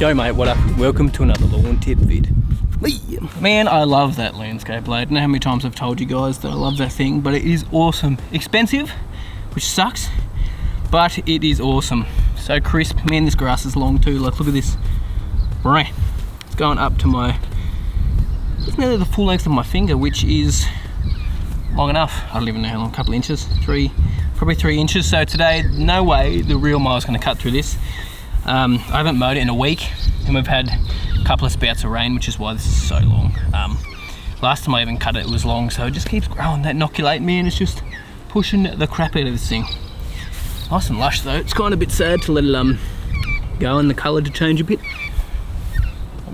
Go mate, what up? Welcome to another lawn tip vid. Man, I love that landscape blade. I don't know how many times I've told you guys that I love that thing, but it is awesome. Expensive, which sucks, but it is awesome. So crisp. Man, this grass is long too. Like, look at this. Right, it's going up to it's nearly the full length of my finger, which is long enough. I don't even know how long, a couple of inches, probably 3 inches. So today, no way the real mower's gonna cut through this. I haven't mowed it in a week, and we've had a couple of spouts of rain, which is why this is so long. Last time I even cut it, it was long, so it just keeps growing. That inoculate, man, it's just pushing the crap out of this thing. Nice and lush though. It's kind of a bit sad to let it go and the colour to change a bit.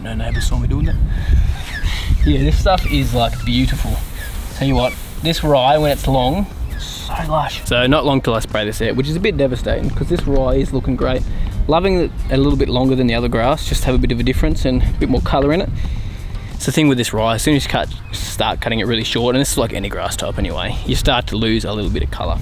No neighbours saw me doing that. Yeah, this stuff is like beautiful. Tell you what, this rye when it's long, so lush. So not long till I spray this out, which is a bit devastating because this rye is looking great. Loving it a little bit longer than the other grass, just have a bit of a difference and a bit more colour in it. It's the thing with this rye, as soon as you start cutting it really short, and this is like any grass type anyway, you start to lose a little bit of colour.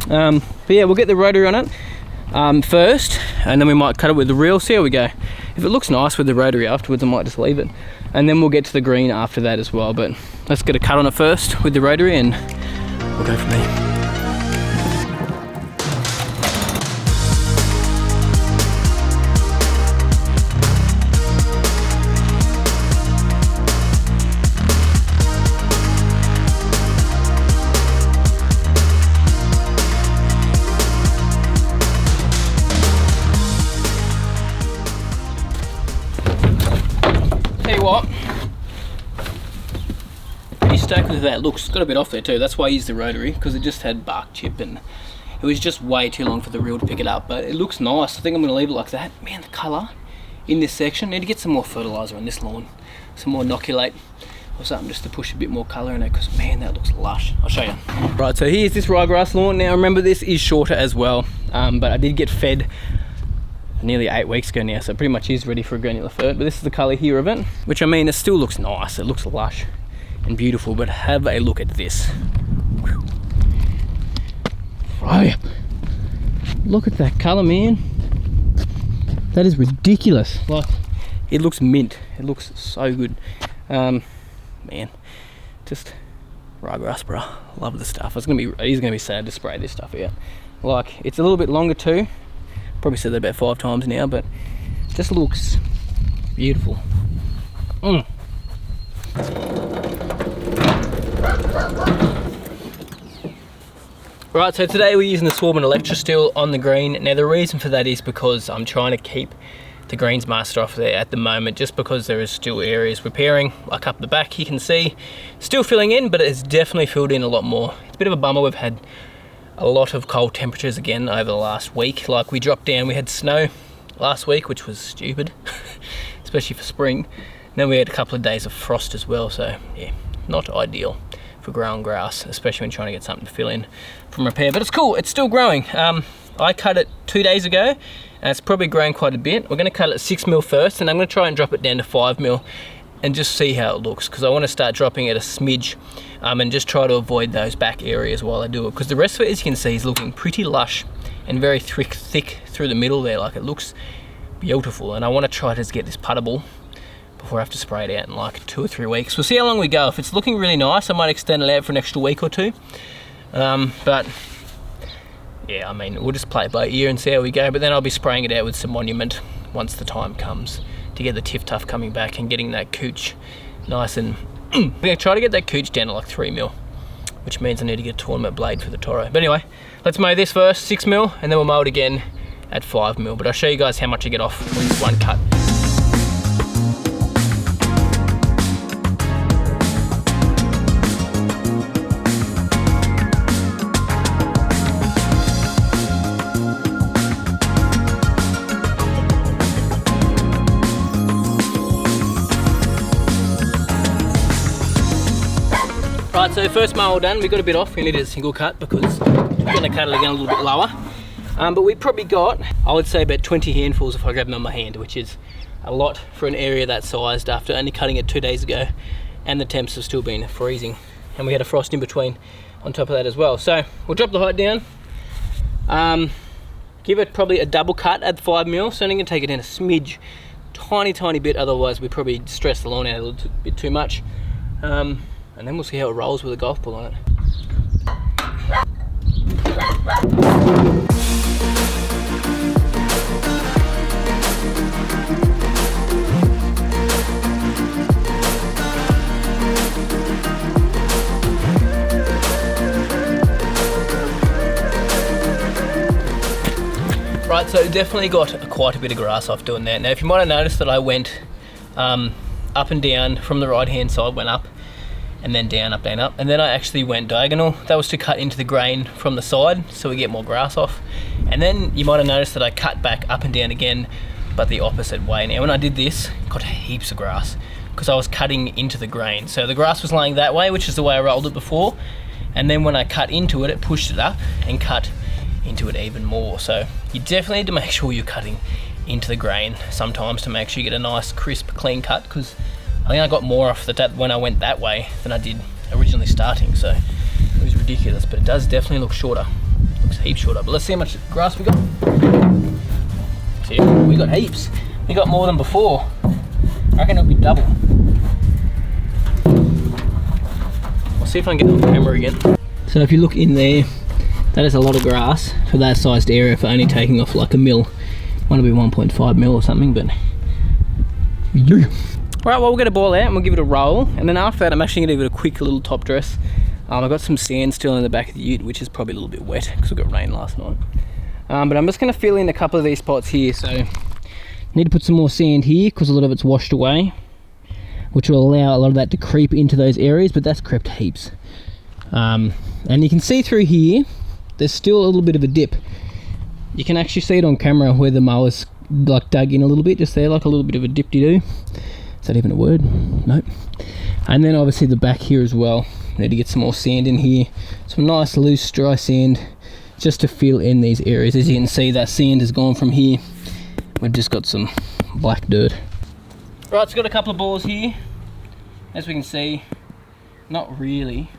But yeah, we'll get the rotary on it first, and then we might cut it with the reel, see how we go. If it looks nice with the rotary afterwards, I might just leave it. And then we'll get to the green after that as well, but let's get a cut on it first with the rotary and we'll go from there. What? Pretty stoked with that. Looks got a bit off there too. That's why I used the rotary, because it just had bark chip and it was just way too long for the reel to pick it up. But it looks nice. I think I'm going to leave it like that. Man, the colour in this section. I need to get some more fertiliser on this lawn, some more inoculate or something just to push a bit more colour in it. Because man, that looks lush. I'll show you. Right, so here's this ryegrass lawn. Now remember, this is shorter as well, but I did get fed nearly 8 weeks ago now, so it pretty much is ready for a granular fert. But this is the colour here of it, which I mean, it still looks nice, it looks lush and beautiful, but have a look at this. Right, look at that colour, man. That is ridiculous. Like, it looks mint, it looks so good. Man, just ryegrass, bro. Love the stuff. He's gonna be sad to spray this stuff out. Like, it's a little bit longer too. Probably said that about 5 times now, but it just looks beautiful. Right, so today we're using the Swarm Electra still on the green. Now the reason for that is because I'm trying to keep the greens master off there at the moment, just because there is still areas repairing, like up the back you can see, still filling in, but it's definitely filled in a lot more. It's a bit of a bummer. We've had a lot of cold temperatures again over the last week. Like, we dropped down, we had snow last week, which was stupid, especially for spring. Then we had a couple of days of frost as well, so yeah, not ideal for growing grass, especially when trying to get something to fill in from repair. But it's cool, it's still growing. I cut it 2 days ago, and it's probably grown quite a bit. We're gonna cut it at 6 mil first, and I'm gonna try and drop it down to 5 mil and just see how it looks, because I want to start dropping it a smidge and just try to avoid those back areas while I do it, because the rest of it, as you can see, is looking pretty lush and very thick through the middle there. Like, it looks beautiful, and I want to try to just get this puttable before I have to spray it out in like 2 or 3 weeks. We'll see how long we go. If it's looking really nice, I might extend it out for an extra week or 2, but yeah, I mean, we'll just play it by ear and see how we go. But then I'll be spraying it out with some Monument once the time comes, to get the tiff tuff coming back and getting that cooch nice and we're gonna try to get that cooch down to like 3 mil, which means I need to get a tournament blade for the Toro. But anyway, let's mow this first, 6 mil, and then we'll mow it again at 5 mil. But I'll show you guys how much I get off with one cut. Right, so first mow all done. We got a bit off. We needed a single cut because we're going to cut it again a little bit lower. But we probably got, I would say, about 20 handfuls if I grab them on my hand, which is a lot for an area that sized after only cutting it 2 days ago, and the temps have still been freezing, and we had a frost in between on top of that as well. So we'll drop the height down, give it probably a double cut at 5 mil, so I'm going to take it in a smidge tiny bit, otherwise we probably stress the lawn out a little bit too much. And then we'll see how it rolls with a golf ball on it. Right, so definitely got quite a bit of grass off doing that. Now, if you might have noticed that I went up and down from the right hand side, went up and then down, up, down, up, and then I actually went diagonal. That was to cut into the grain from the side so we get more grass off. And then you might have noticed that I cut back up and down again, but the opposite way. Now, when I did this, got heaps of grass because I was cutting into the grain. So the grass was laying that way, which is the way I rolled it before. And then when I cut into it, it pushed it up and cut into it even more. So you definitely need to make sure you're cutting into the grain sometimes to make sure you get a nice crisp clean cut, because I think I got more off that when I went that way than I did originally starting. So it was ridiculous, but it does definitely look shorter. Looks heaps shorter. But let's see how much grass we got. See, we got heaps. We got more than before. I reckon it'll be double. I'll see if I can get it on camera again. So if you look in there, that is a lot of grass for that sized area for only taking off like a mil. Might be 1.5 mil or something, but yeah. Right, well, we'll get a ball out and we'll give it a roll, and then after that I'm actually going to give it a quick little top dress. I've got some sand still in the back of the ute, which is probably a little bit wet because we got rain last night. But I'm just going to fill in a couple of these spots here. So I need to put some more sand here because a lot of it's washed away, which will allow a lot of that to creep into those areas, but that's crept heaps. And you can see through here, there's still a little bit of a dip. You can actually see it on camera where the mower's like dug in a little bit, just there, like a little bit of a dip-de-doo. Is that even a word? Nope. And then obviously the back here as well. Need to get some more sand in here. Some nice loose dry sand just to fill in these areas. As you can see, that sand has gone from here. We've just got some black dirt. Right, it's got a couple of balls here. As we can see, not really.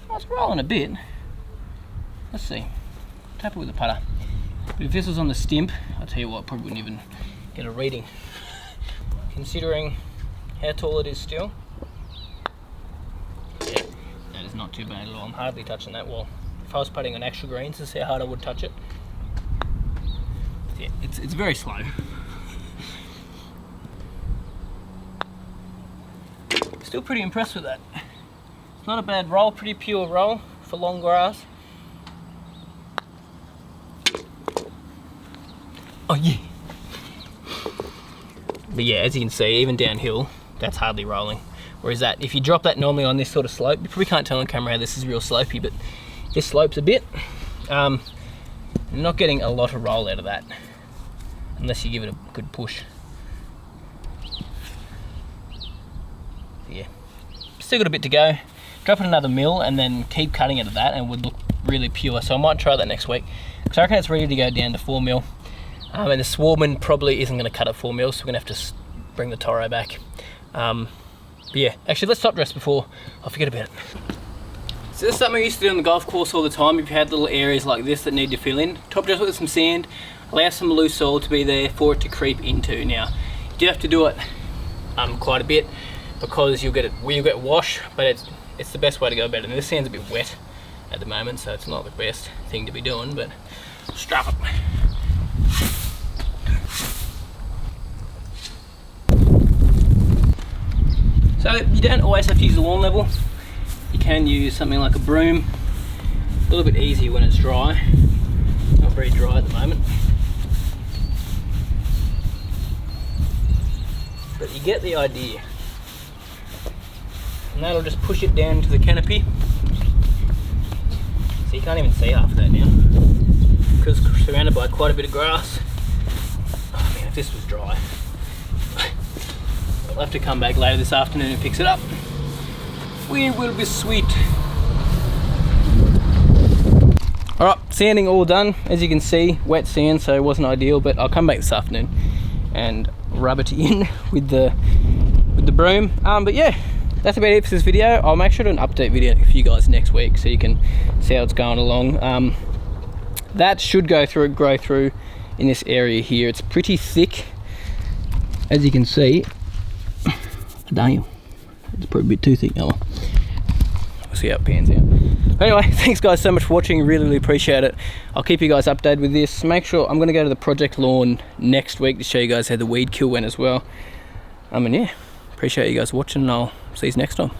Oh, it's rolling a bit. Let's see. Tap it with a putter. But if this was on the stimp, I'll tell you what, probably wouldn't even get a reading. Considering how tall it is still. Yeah, that is not too bad at all. I'm hardly touching that wall. If I was putting on actual greens, this is how hard I would touch it. Yeah, it's very slow. Still pretty impressed with that. It's not a bad roll, pretty pure roll for long grass. Oh yeah. But yeah, as you can see, even downhill, that's hardly rolling. Whereas that, if you drop that normally on this sort of slope, you probably can't tell on camera how this is real slopey, but this slopes a bit. You're not getting a lot of roll out of that, unless you give it a good push. Yeah, still got a bit to go. Drop it another mil and then keep cutting it at that, and it would look really pure. So I might try that next week, because I reckon it's ready to go down to 4 mil. And the Swarman probably isn't going to cut at 4 mil, so we're going to have to bring the Toro back. But yeah, actually let's top dress before I forget about it. So this is something I used to do on the golf course all the time. If you had little areas like this that need to fill in, top dress with some sand, allow some loose soil to be there for it to creep into. Now, you do have to do it quite a bit, because you'll get wash, but it's the best way to go about it. And this sand's a bit wet at the moment, so it's not the best thing to be doing, but strap it. So you don't always have to use the lawn level. You can use something like a broom. A little bit easier when it's dry. Not very dry at the moment. But you get the idea. And that'll just push it down to the canopy. So you can't even see half of that now, because it's surrounded by quite a bit of grass. Oh man, if this was dry. I'll have to come back later this afternoon and fix it up. We will be sweet. Alright, sanding all done. As you can see, wet sand, so it wasn't ideal, but I'll come back this afternoon and rub it in with the broom. But yeah, that's about it for this video. I'll make sure to do an update video for you guys next week so you can see how it's going along. That should grow through in this area here. It's pretty thick. as you can see, damn, it's probably a bit too thick now. We'll see how it pans out. Anyway, thanks guys so much for watching, really appreciate it. I'll keep you guys updated with this. Make sure, I'm going to go to the project lawn next week to show you guys how the weed kill went as well. And yeah, appreciate you guys watching, and I'll see you next time.